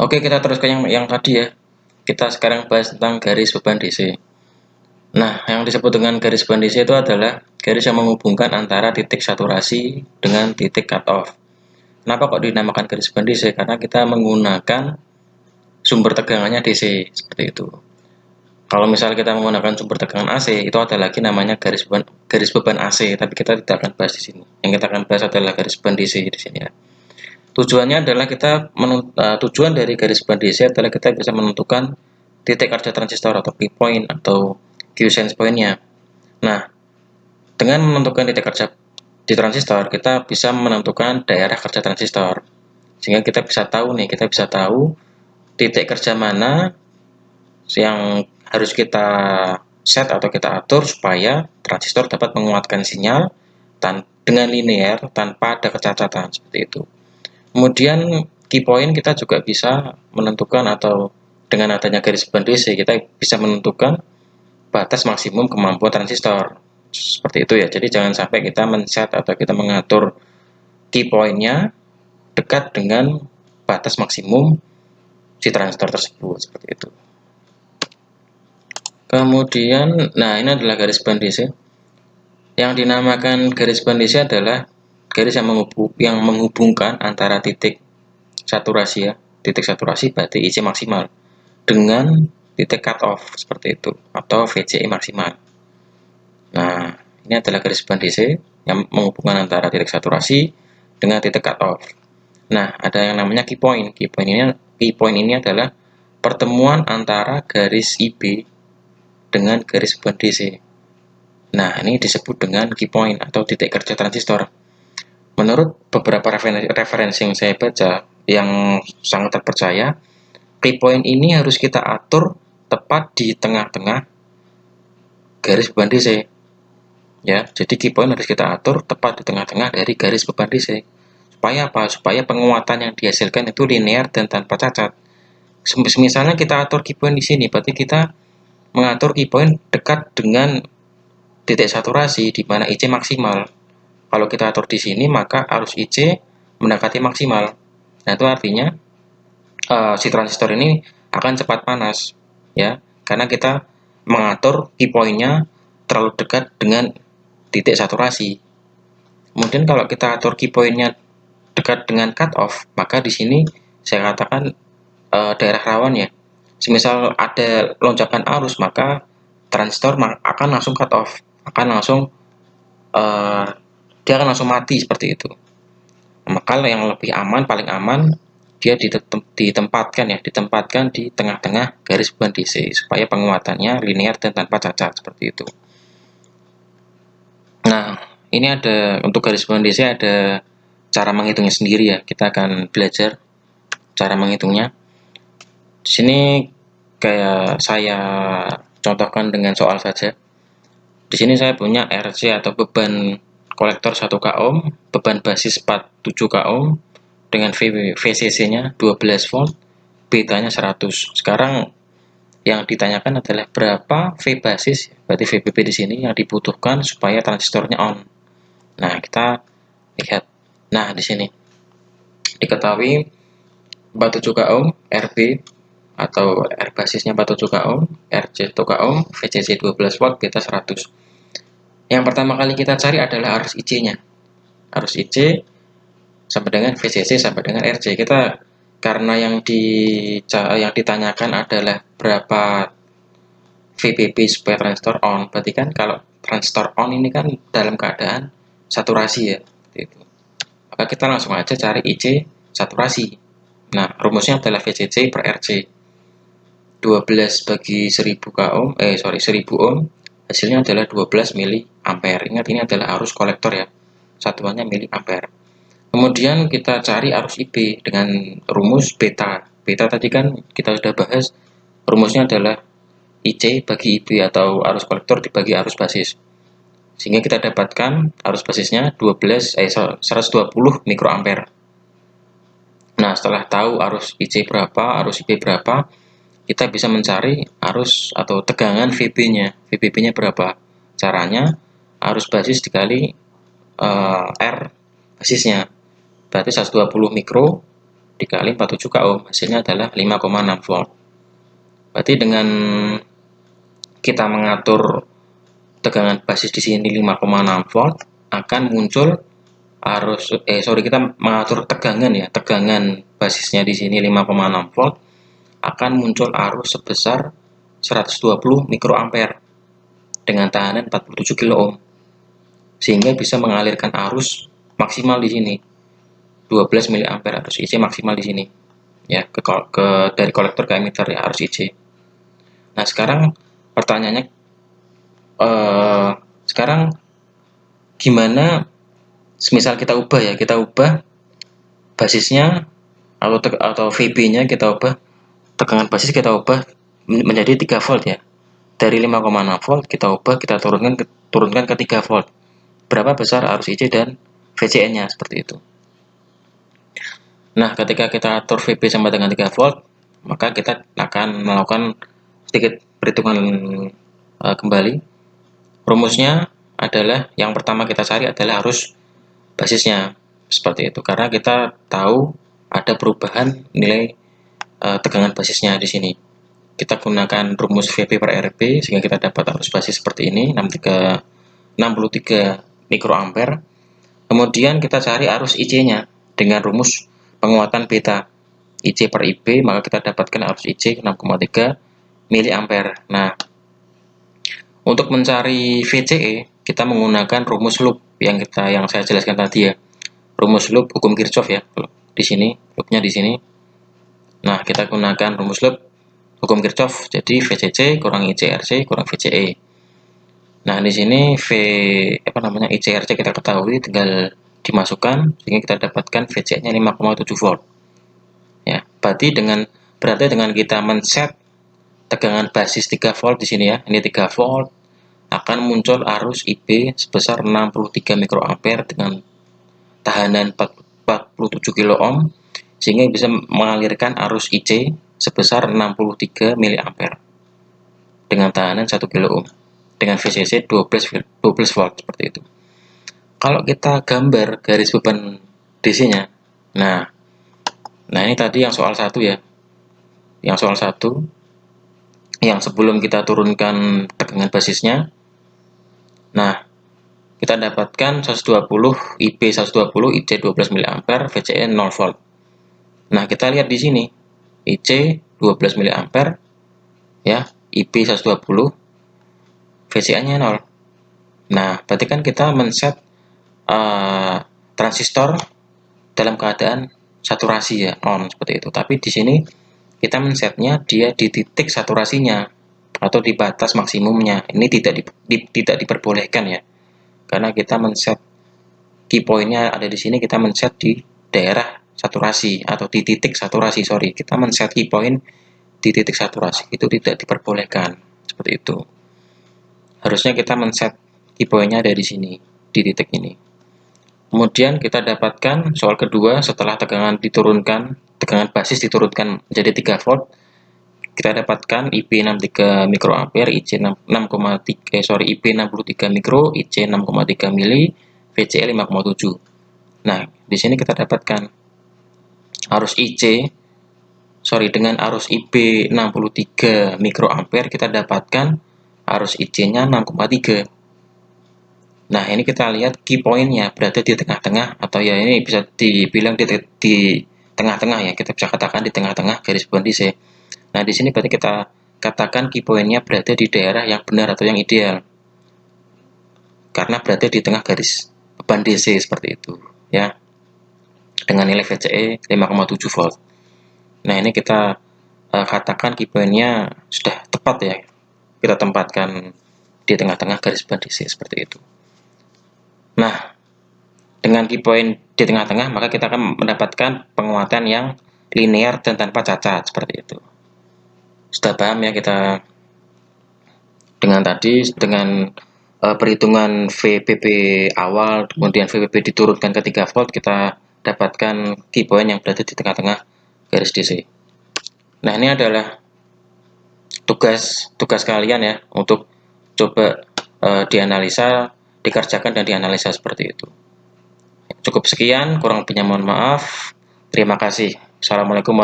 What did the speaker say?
Oke, kita terus ke yang tadi ya. Kita sekarang bahas tentang garis beban DC. Nah, yang disebut dengan garis beban DC itu adalah garis yang menghubungkan antara titik saturasi dengan titik cutoff. Kenapa kok dinamakan garis beban DC? Karena kita menggunakan sumber tegangannya DC, seperti itu. Kalau misalnya kita menggunakan sumber tegangan AC, itu ada lagi namanya garis beban AC, tapi kita tidak akan bahas di sini. Yang kita akan bahas adalah garis beban DC di sini ya. Tujuannya adalah tujuan dari garis beban DC adalah kita bisa menentukan titik kerja transistor atau key point atau quiescence point-nya. Nah, dengan menentukan titik kerja di transistor, kita bisa menentukan daerah kerja transistor. Sehingga kita bisa tahu titik kerja mana yang harus kita set atau kita atur supaya transistor dapat menguatkan sinyal dengan linear tanpa ada kecacatan seperti itu. Kemudian key point kita juga bisa menentukan atau dengan adanya garis beban DC kita bisa menentukan batas maksimum kemampuan transistor. Seperti itu ya. Jadi jangan sampai kita men-set atau kita mengatur key point-nya dekat dengan batas maksimum si transistor tersebut seperti itu. Kemudian, nah ini adalah garis beban DC. Yang dinamakan garis beban DC adalah garis yang menghubungkan antara titik saturasi ya, titik saturasi berarti IC maksimal dengan titik cut off seperti itu atau VCE maksimal. Nah, ini adalah garis beban DC yang menghubungkan antara titik saturasi dengan titik cut off. Nah, ada yang namanya key point. Key point ini adalah pertemuan antara garis IB dengan garis beban DC. Nah, ini disebut dengan key point atau titik kerja transistor. Menurut beberapa referensi yang saya baca yang sangat terpercaya, key point ini harus kita atur tepat di tengah-tengah garis beban DC. Ya, jadi key point harus kita atur tepat di tengah-tengah dari garis beban DC. Supaya apa? Supaya penguatan yang dihasilkan itu linear dan tanpa cacat. Misalnya kita atur key point di sini, berarti kita mengatur key point dekat dengan titik saturasi di mana IC maksimal. Kalau kita atur di sini, maka arus IC mendekati maksimal. Nah, itu artinya si transistor ini akan cepat panas, ya, karena kita mengatur key point-nya terlalu dekat dengan titik saturasi. Kemudian kalau kita atur key point-nya dekat dengan cut off, maka di sini saya katakan daerah rawan ya. Semisal ada lonjakan arus, maka transistor akan langsung cut off, akan langsung uh, dia akan langsung mati seperti itu. Maka yang lebih aman, paling aman, dia ditempatkan di tengah-tengah garis beban DC supaya penguatannya linear dan tanpa cacat seperti itu. Nah, ini ada untuk garis beban DC ada cara menghitungnya sendiri ya. Kita akan belajar cara menghitungnya. Di sini kayak saya contohkan dengan soal saja. Di sini saya punya RC atau beban kolektor 1 k ohm, beban basis 47 k ohm dengan VCC-nya 12 volt, betanya 100. Sekarang yang ditanyakan adalah berapa V basis, berarti VBB di sini yang dibutuhkan supaya transistornya on. Nah, kita lihat. Nah, di sini diketahui 47 k ohm RB atau R basisnya 47 k ohm, RC 1 k ohm, VCC 12 volt, beta 100. Yang pertama kali kita cari adalah arus IC-nya. Arus IC sama dengan VCC sama dengan RC. Kita karena yang ditanyakan adalah berapa VBB supaya transistor on. Berarti kan kalau transistor on ini kan dalam keadaan saturasi ya. Gitu. Maka kita langsung aja cari IC saturasi. Nah, rumusnya adalah VCC per RC. 12 bagi 1000 k ohm, 1000 ohm, hasilnya adalah 12 mili ampere. Ingat ini adalah arus kolektor ya. Satuannya mili ampere. Kemudian kita cari arus IB dengan rumus beta. Beta tadi kan kita sudah bahas, rumusnya adalah IC bagi IB atau arus kolektor dibagi arus basis. Sehingga kita dapatkan arus basisnya 120 mikroampere. Nah, setelah tahu arus IC berapa, arus IB berapa, kita bisa mencari arus atau tegangan VB-nya. VBB-nya berapa? Caranya arus basis dikali R basisnya. Berarti 120 mikro dikali 47 k ohm, hasilnya adalah 5,6 volt. Berarti dengan kita mengatur tegangan basis di sini 5,6 volt, akan muncul kita mengatur tegangan ya, tegangan basisnya di sini 5,6 volt, akan muncul arus sebesar 120 mikroampere dengan tahanan 47 kilo ohm, sehingga bisa mengalirkan arus maksimal di sini 12 mA arus IC maksimal di sini ya, dari kolektor ke emitter ya, arus IC. Nah, sekarang pertanyaannya, sekarang gimana semisal kita ubah basisnya atau VB-nya kita ubah, tegangan basis kita ubah menjadi 3 volt ya. Dari 5,6 volt kita ubah, kita turunkan ke 3 volt. Berapa besar arus IC dan VCN-nya, seperti itu. Nah, ketika kita atur VB sama dengan 3 volt, maka kita akan melakukan sedikit perhitungan kembali. Rumusnya adalah, yang pertama kita cari adalah arus basisnya, seperti itu. Karena kita tahu ada perubahan nilai tegangan basisnya di sini. Kita gunakan rumus VB per RB sehingga kita dapat arus basis seperti ini, 63 mikroampere. Kemudian kita cari arus IC-nya dengan rumus penguatan beta IC per IB, maka kita dapatkan arus IC 6,3 miliampere. Nah, untuk mencari VCE kita menggunakan rumus loop yang saya jelaskan tadi ya. Rumus loop hukum Kirchhoff ya. Di sini, loopnya di sini. Nah, kita gunakan rumus loop hukum Kirchhoff, jadi VCC kurang ICRC kurang VCE. Nah, di sini ICRC kita ketahui, tinggal dimasukkan sehingga kita dapatkan VCE-nya 5,7 volt. Ya, berarti dengan kita men-set tegangan basis 3 volt di sini ya. Ini 3 volt, akan muncul arus IB sebesar 63 mikroampere dengan tahanan 47 kilo ohm, sehingga bisa mengalirkan arus IC sebesar 63 miliampere dengan tahanan 1 kilo ohm dengan VCC 12 volt, seperti itu. Kalau kita gambar garis beban DC-nya, nah ini tadi yang soal 1 ya, yang soal 1 yang sebelum kita turunkan tegangan basisnya. Nah, kita dapatkan 120 IB 120, IC 12 mA, VCE 0 volt. Nah, kita lihat di sini IC 12 mA ya, IB 120, VCA-nya 0. Nah, berarti kan kita men-set transistor dalam keadaan saturasi ya, on, seperti itu. Tapi di sini kita men-setnya dia di titik saturasinya atau di batas maksimumnya. Ini tidak diperbolehkan ya, karena kita men-set key point-nya ada di sini, kita men-set di daerah saturasi atau di titik saturasi, kita men-set key point di titik saturasi, itu tidak diperbolehkan, seperti itu. Harusnya kita men-set key point-nya ada di sini, di titik ini. Kemudian kita dapatkan soal kedua, setelah tegangan basis diturunkan menjadi 3 volt, kita dapatkan IB 63 mikroampere, IB 63 mikro, IC 6,3 mili, VCE 5,7. Nah, di sini kita dapatkan arus dengan arus IB 63 mikroampere, kita dapatkan arus IC-nya 6,3. Nah, ini kita lihat key point-nya berada di tengah-tengah, atau ya ini bisa dibilang di tengah-tengah ya, kita bisa katakan di tengah-tengah garis beban DC. Nah, di sini berarti kita katakan key point-nya berada di daerah yang benar atau yang ideal, karena berada di tengah garis beban DC, seperti itu ya, dengan nilai VCE 5,7 volt. Nah, ini kita katakan key point-nya sudah tepat ya, kita tempatkan di tengah-tengah garis beban DC, seperti itu. Nah, dengan key point di tengah-tengah, maka kita akan mendapatkan penguatan yang linear dan tanpa cacat, seperti itu. Sudah paham ya kita dengan perhitungan VBB awal, kemudian VBB diturunkan ke 3 volt, kita dapatkan key point yang berada di tengah-tengah garis DC. Nah, ini adalah tugas kalian ya, untuk coba dianalisa, dikerjakan dan dianalisa seperti itu. Cukup sekian, kurang lebihnya mohon maaf. Terima kasih. Assalamualaikum